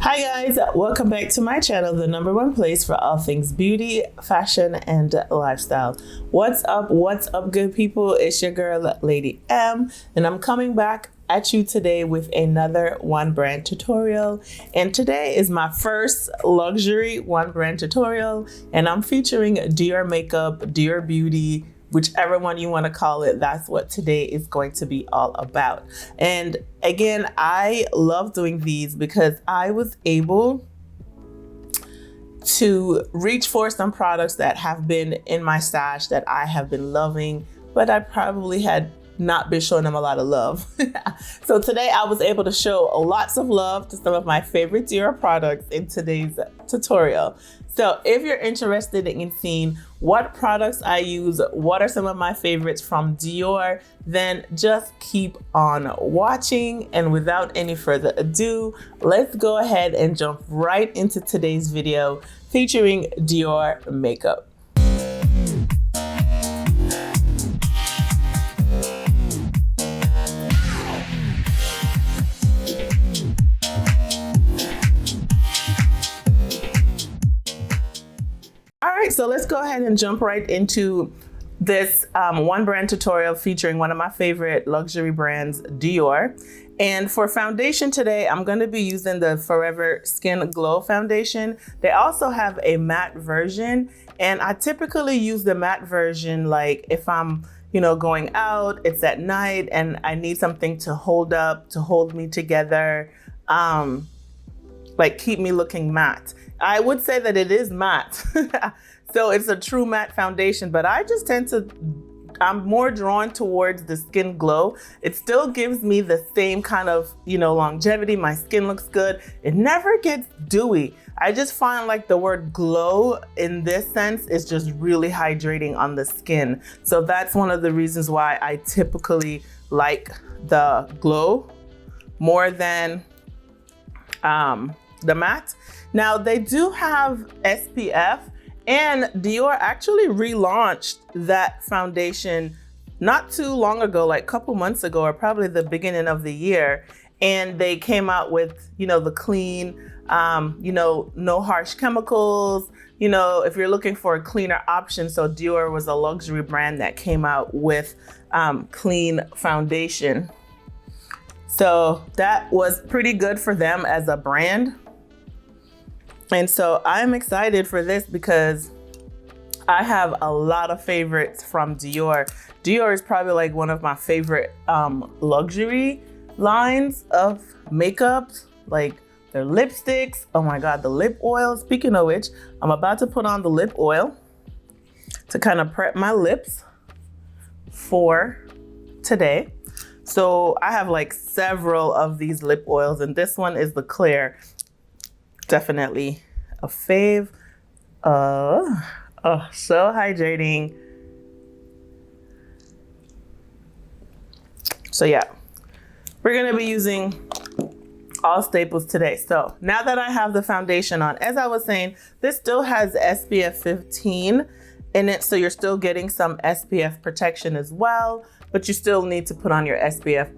Hi guys, welcome back to my channel, the #1 place for all things beauty, fashion, and lifestyle. What's up good people? It's your girl Lady M, and I'm coming back at you today with another one brand tutorial. And today is my first luxury one brand tutorial, and I'm featuring Dior makeup, Dior beauty, whichever one you want to call it. That's what today is going to be all about. And again, I love doing these because I was able to reach for some products that have been in my stash that I have been loving, but I probably had not been showing them a lot of love. So today I was able to show lots of love to some of my favorite Dior products in today's tutorial. So if you're interested in seeing what products I use, what are some of my favorites from Dior, then just keep on watching. And without any further ado, let's go ahead and jump right into today's video featuring Dior makeup. So let's go ahead and jump right into this one brand tutorial featuring one of my favorite luxury brands, Dior. And for foundation today, I'm going to be using the Forever Skin Glow foundation. They also have a matte version, and I typically use the matte version like if I'm going out, it's at night and I need something to hold me together, like keep me looking matte. I would say that it is matte. So it's a true matte foundation, but I just I'm more drawn towards the Skin Glow. It still gives me the same kind of, longevity. My skin looks good. It never gets dewy. I just find like the word glow in this sense is just really hydrating on the skin. So that's one of the reasons why I typically like the glow more than the matte. Now they do have SPF, and Dior actually relaunched that foundation not too long ago, like a couple months ago, or probably the beginning of the year. And they came out with, the clean, no harsh chemicals, if you're looking for a cleaner option. So Dior was a luxury brand that came out with clean foundation. So that was pretty good for them as a brand. And so I'm excited for this because I have a lot of favorites from Dior. Dior is probably like one of my favorite luxury lines of makeup, like their lipsticks. Oh my God, the lip oil. Speaking of which, I'm about to put on the lip oil to kind of prep my lips for today. So I have like several of these lip oils, and this one is the Clear. Definitely a fave. So hydrating. So yeah, we're gonna be using all staples today. So now that I have the foundation on, as I was saying, this still has SPF 15 in it, so you're still getting some SPF protection as well, but you still need to put on your SPF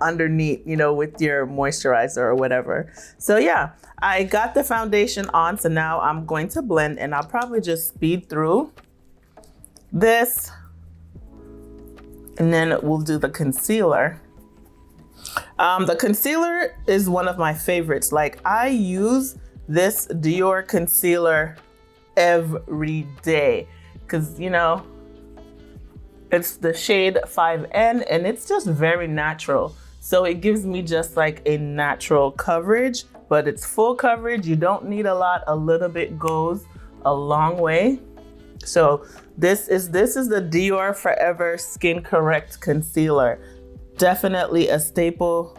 underneath, with your moisturizer or whatever. So yeah, I got the foundation on, so now I'm going to blend, and I'll probably just speed through this, and then we'll do the concealer. The concealer is one of my favorites. Like, I use this Dior concealer every day because, it's the shade 5N, and it's just very natural. So it gives me just like a natural coverage, but it's full coverage. You don't need a lot. A little bit goes a long way. So this is the Dior Forever Skin Correct Concealer. Definitely a staple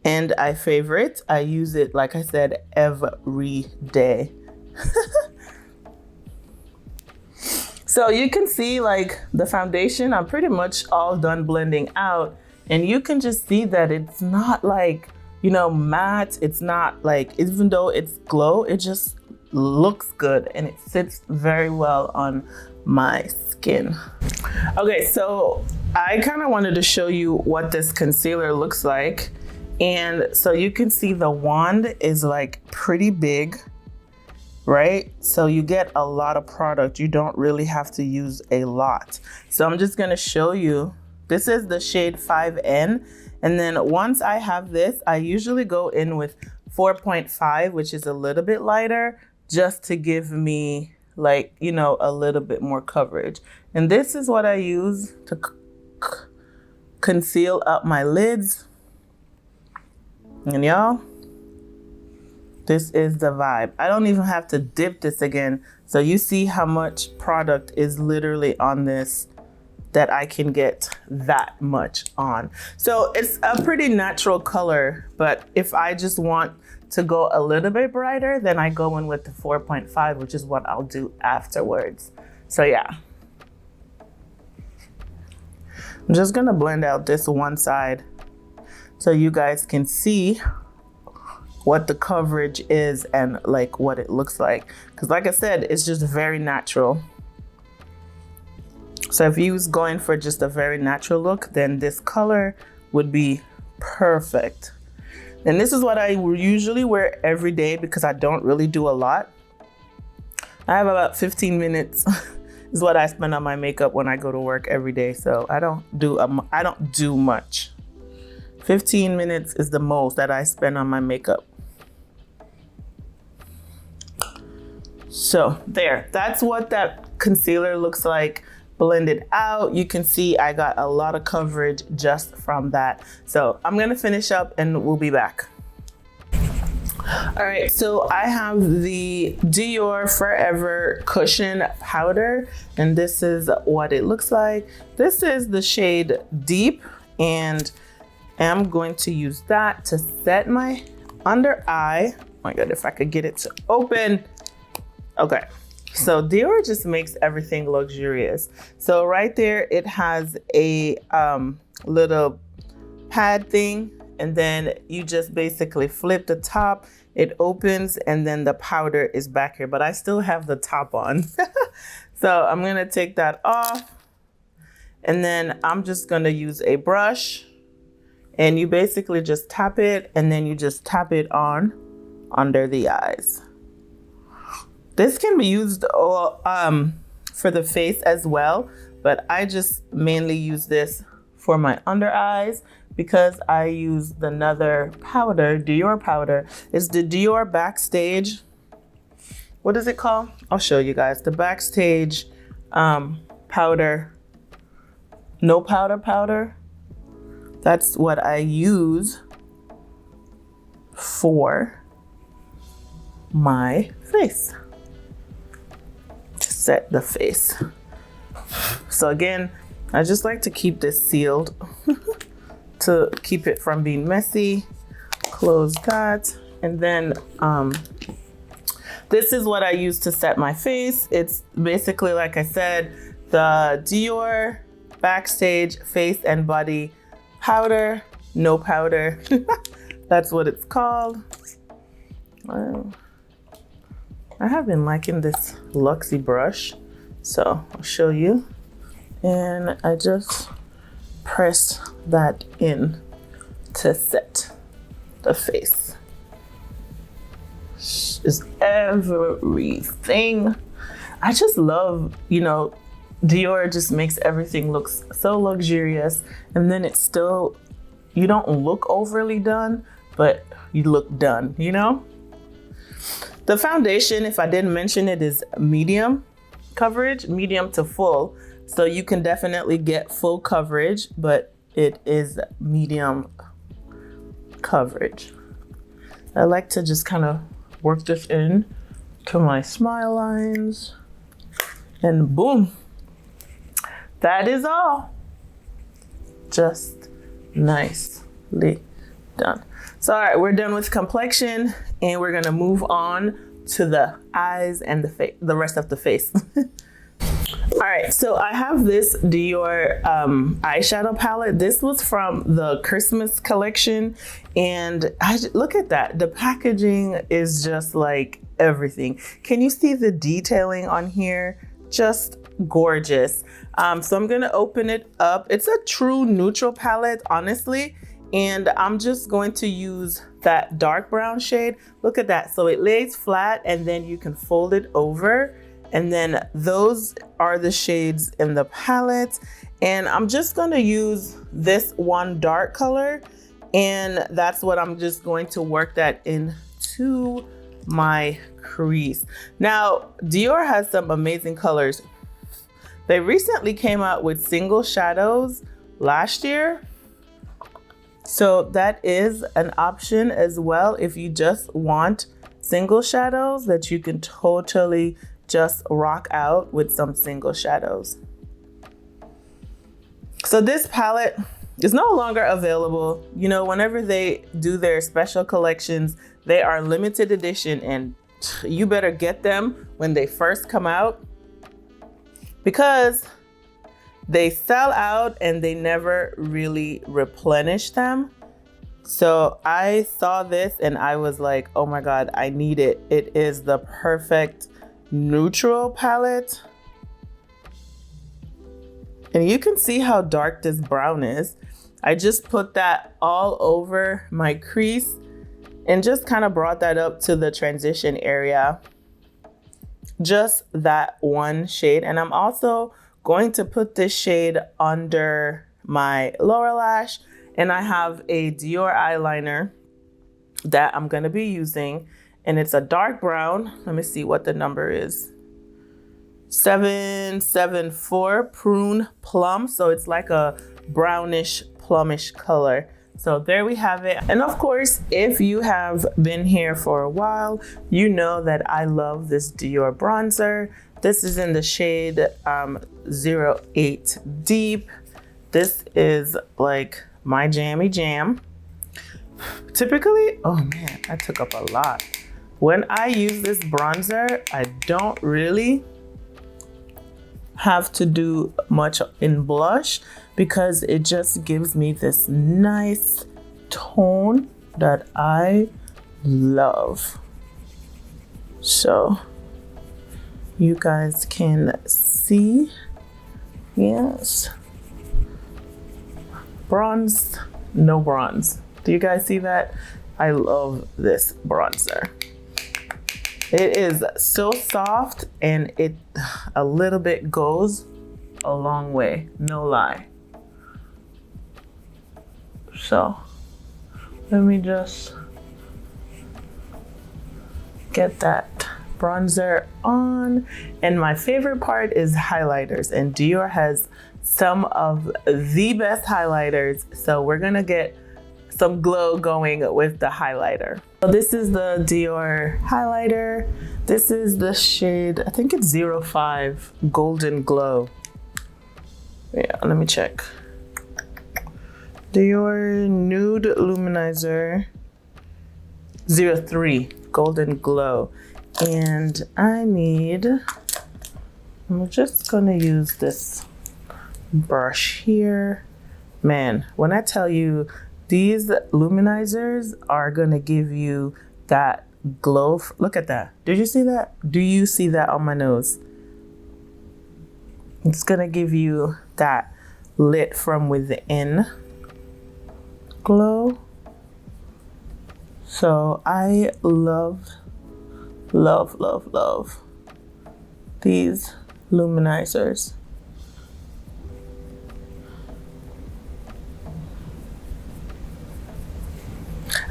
and a favorite. I use it, like I said, every day. So you can see like the foundation, I'm pretty much all done blending out, and you can just see that it's not like, matte. It's not like, even though it's glow, it just looks good and it sits very well on my skin. Okay, so I kind of wanted to show you what this concealer looks like. And so you can see the wand is like pretty big, right? So you get a lot of product. You don't really have to use a lot. So I'm just gonna show you. This is the shade 5N. And then once I have this, I usually go in with 4.5, which is a little bit lighter, just to give me like, you know, a little bit more coverage. And this is what I use to conceal up my lids. And y'all, this is the vibe. I don't even have to dip this again. So you see how much product is literally on this, that I can get that much on. So it's a pretty natural color, but if I just want to go a little bit brighter, then I go in with the 4.5, which is what I'll do afterwards. So yeah. I'm just gonna blend out this one side so you guys can see what the coverage is and like what it looks like. Because like I said, it's just very natural. So if you was going for just a very natural look, then this color would be perfect. And this is what I usually wear every day because I don't really do a lot. I have about 15 minutes is what I spend on my makeup when I go to work every day. So I don't do much. 15 minutes is the most that I spend on my makeup. So there, that's what that concealer looks like blended out. You can see I got a lot of coverage just from that. So I'm gonna finish up and we'll be back. All right, so I have the Dior Forever Cushion Powder, and this is what it looks like. This is the shade Deep, and I'm going to use that to set my under eye. Oh my God, if I could get it to open. Okay, so Dior just makes everything luxurious. So right there, it has a little pad thing, and then you just basically flip the top, it opens, and then the powder is back here, but I still have the top on. So I'm gonna take that off, and then I'm just gonna use a brush, and you basically just tap it, and then you just tap it on under the eyes. This can be used for the face as well, but I just mainly use this for my under eyes because I use another powder, Dior powder. It's the Dior Backstage. What is it called? I'll show you guys. The Backstage powder, no powder. That's what I use for my face. To set the face. So again, I just like to keep this sealed to keep it from being messy. Close that. And then this is what I use to set my face. It's basically, like I said, the Dior Backstage Face and Body Powder, no powder. That's what it's called. I have been liking this Luxie brush, so I'll show you. And I just press that in to set the face. Is everything. I just love, you know, Dior just makes everything look so luxurious, and then it's still, you don't look overly done, but you look done, you know? The foundation, if I didn't mention it, is medium coverage, medium to full. So you can definitely get full coverage, but it is medium coverage. I like to just kind of work this in to my smile lines, and boom, that is all. Just nicely done. So, all right, we're done with complexion, and we're gonna move on to the eyes and the rest of the face. All right, so I have this Dior eyeshadow palette. This was from the Christmas collection, and look at that. The packaging is just like everything. Can you see the detailing on here? Just gorgeous. So I'm gonna open it up. It's a true neutral palette, honestly. and I'm just going to use that dark brown shade. Look at that. So it lays flat and then you can fold it over. And then those are the shades in the palette. And I'm just gonna use this one dark color, and that's what I'm just going to work that into my crease. Now, Dior has some amazing colors. They recently came out with single shadows last year. So that is an option as well if you just want single shadows, that you can totally just rock out with some single shadows. So this palette is no longer available. You know, whenever they do their special collections, they are limited edition, and you better get them when they first come out, because they sell out and they never really replenish them. So I saw this and I was like, oh my God, I need it. It is the perfect neutral palette. And you can see how dark this brown is. I just put that all over my crease and just kind of brought that up to the transition area. Just that one shade. And I'm also going to put this shade under my lower lash. And I have a Dior eyeliner that I'm going to be using. And it's a dark brown. Let me see what the number is. 774 Prune Plum. So it's like a brownish plumish color. So there we have it. And of course, if you have been here for a while, you know that I love this Dior bronzer. This is in the shade 08 Deep. This is like my jammy jam. Typically, oh man, I took up a lot. When I use this bronzer, I don't really have to do much in blush because it just gives me this nice tone that I love. So you guys can see, yes, bronze, no bronze. Do you guys see that? I love this bronzer. It is so soft and it a little bit goes a long way, no lie. So let me just get that bronzer on. And my favorite part is highlighters, and Dior has some of the best highlighters. So we're gonna get some glow going with the highlighter. So this is the Dior highlighter. This is the shade, I think it's 05 Golden Glow. Yeah, let me check. Dior Nude Luminizer 03 Golden Glow. And I'm just gonna use this brush here. Man, when I tell you, these luminizers are gonna give you that glow. Look at that. Did you see that? Do you see that on my nose? It's gonna give you that lit from within glow. So I love, love, love, love these luminizers.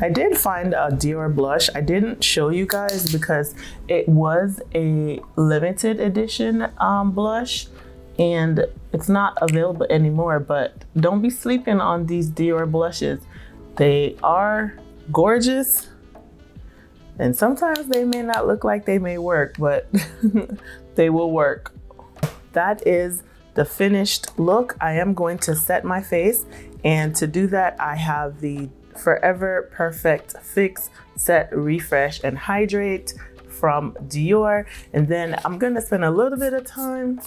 I did find a Dior blush. I didn't show you guys because it was a limited edition blush and it's not available anymore, but don't be sleeping on these Dior blushes. They are gorgeous and sometimes they may not look like they may work, but they will work. That is the finished look. I am going to set my face, and to do that I have the Forever Perfect Fix, Set, Refresh, and Hydrate from Dior. And then I'm gonna spend a little bit of time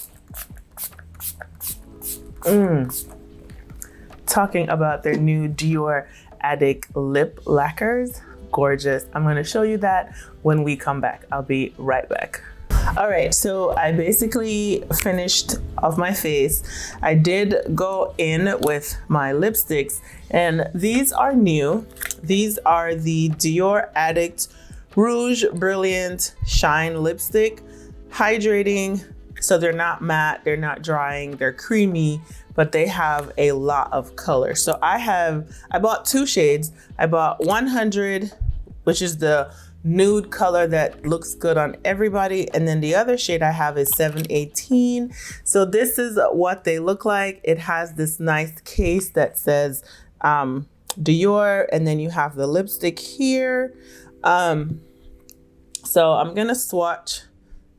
talking about their new Dior Addict lip lacquers. Gorgeous. I'm gonna show you that when we come back. I'll be right back. All right, so I basically finished off my face. I did go in with my lipsticks, and these are new. These are the Dior Addict Rouge Brilliant Shine Lipstick. Hydrating, so they're not matte, they're not drying, they're creamy, but they have a lot of color. So I bought two shades. I bought 100, which is the nude color that looks good on everybody, and then the other shade I have is 718. So this is what they look like. It has this nice case that says Dior, and then you have the lipstick here. So I'm gonna swatch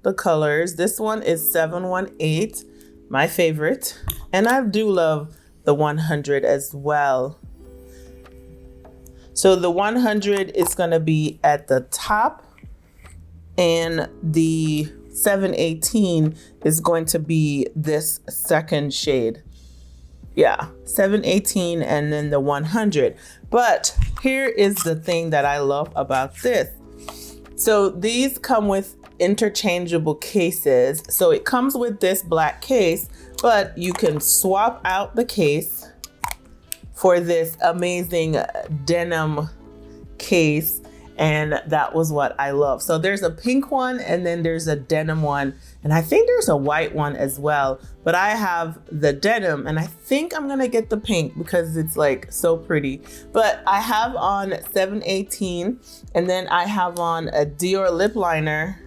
the colors. This one is 718, my favorite, and I do love the 100 as well. So the 100 is going to be at the top, and the 718 is going to be this second shade. Yeah, 718 and then the 100. But here is the thing that I love about this. So these come with interchangeable cases. So it comes with this black case, but you can swap out the case for this amazing denim case, and that was what I love. So there's a pink one, and then there's a denim one, and I think there's a white one as well, but I have the denim, and I think I'm gonna get the pink because it's like so pretty. But I have on 718, and then I have on a Dior lip liner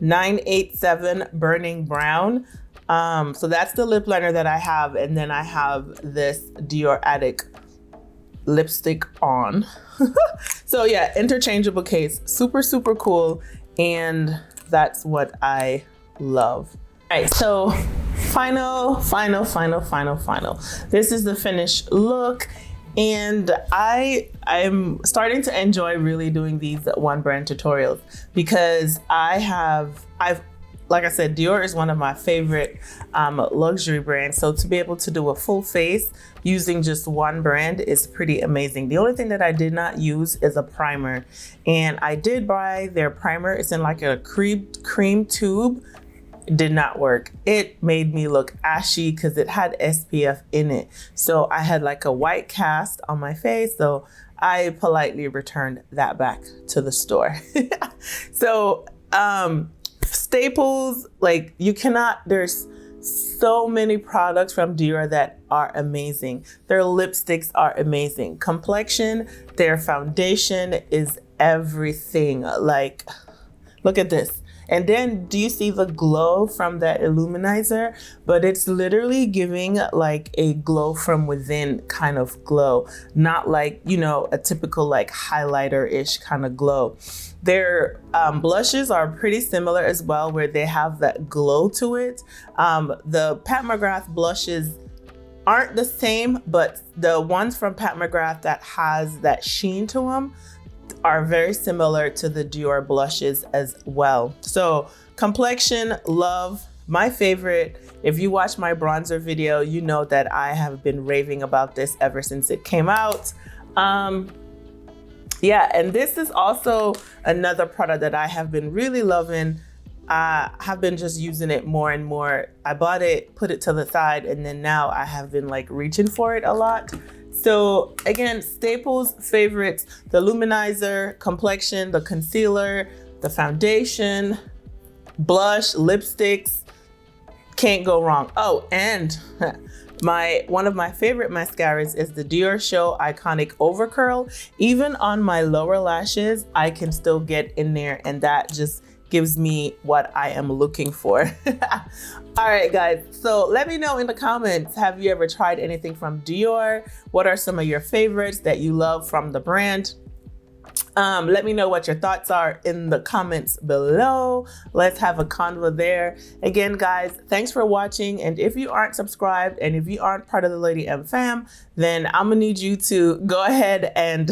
987 Burning Brown. So that's the lip liner that I have, and then I have this Dior Addict lipstick on. So yeah, interchangeable case, super, super cool, and that's what I love. All right, so final. This is the finished look, and I'm starting to enjoy really doing these one brand tutorials because like I said, Dior is one of my favorite luxury brands. So to be able to do a full face using just one brand is pretty amazing. The only thing that I did not use is a primer. And I did buy their primer. It's in like a cream tube. It did not work. It made me look ashy because it had SPF in it. So I had like a white cast on my face. So I politely returned that back to the store. So, staples, like there's so many products from Dior that are amazing. Their lipsticks are amazing. Complexion, their foundation is everything. Like, look at this. And then do you see the glow from that Luminizer? But it's literally giving like a glow from within kind of glow, not like, a typical like highlighter-ish kind of glow. Their blushes are pretty similar as well, where they have that glow to it. The Pat McGrath blushes aren't the same, but the ones from Pat McGrath that has that sheen to them are very similar to the Dior blushes as well. So complexion, love. My favorite, if you watch my bronzer video, you know that I have been raving about this ever since it came out. Yeah, and this is also another product that I have been really loving. I have been just using it more and more. I bought it, put it to the side, and then now I have been like reaching for it a lot. So again, staples, favorites, the luminizer, complexion, the concealer, the foundation, blush, lipsticks, can't go wrong. Oh, and one of my favorite mascaras is the Dior Show Iconic Overcurl. Even on my lower lashes, I can still get in there, and that just gives me what I am looking for. All right, guys, so let me know in the comments, have you ever tried anything from Dior? What are some of your favorites that you love from the brand? Let me know what your thoughts are in the comments below. Let's have a convo there. Again, guys, thanks for watching. And if you aren't subscribed and if you aren't part of the Lady M fam, then I'm gonna need you to go ahead and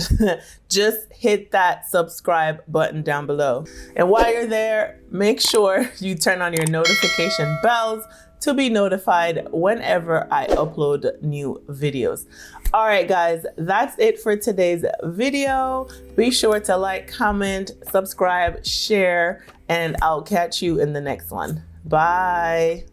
just hit that subscribe button down below. And while you're there, make sure you turn on your notification bells to be notified whenever I upload new videos. All right, guys, that's it for today's video. Be sure to like, comment, subscribe, share, and I'll catch you in the next one. Bye.